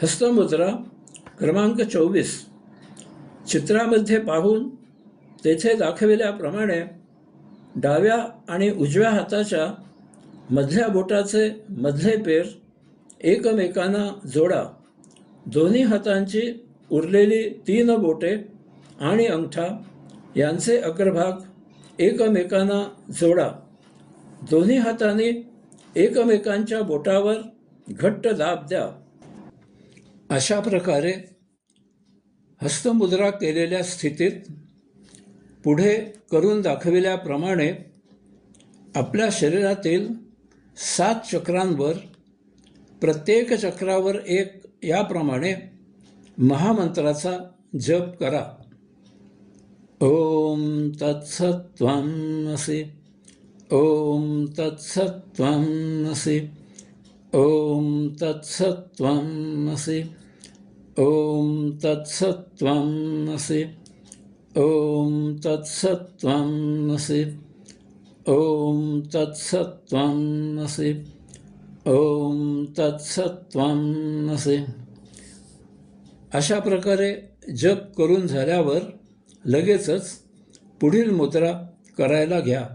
हस्तमुद्रा क्रमांक 24. चित्रामध्ये पाहून तेथे दाखविल्याप्रमाणे डाव्या आणि उजव्या हाताच्या मधल्या बोटाचे मधले पेर एकमेकांना जोडा. दोन्ही हातांची उरलेली 3 बोटे आणि अंगठा यांचे अग्रभाग एकमेकांना जोडा. दोन्ही हातांनी एकमेकांच्या बोटावर घट्ट दाब द्या. अशा प्रकारे हस्तमुद्रा केलेल्या स्थितीत पुढे करून दाखविल्याप्रमाणे आपल्या शरीरातील 7 चक्रांवर प्रत्येक चक्रावर एक याप्रमाणे महामंत्राचा जप करा. ओम तत्सत्त्वमसि. ओम तत्सत्त्वमसि. ओम तत्सत्त्वमसि. ओम तत्सत्त्वमसि. ओम तत्सत्त्वमसि. ओम तत्सत्त्वमसि. ओम तत्सत्त्वमसि. अशा प्रकारे जप करून झाल्यावर लगेचच पुढील मुद्रा करायला घ्या.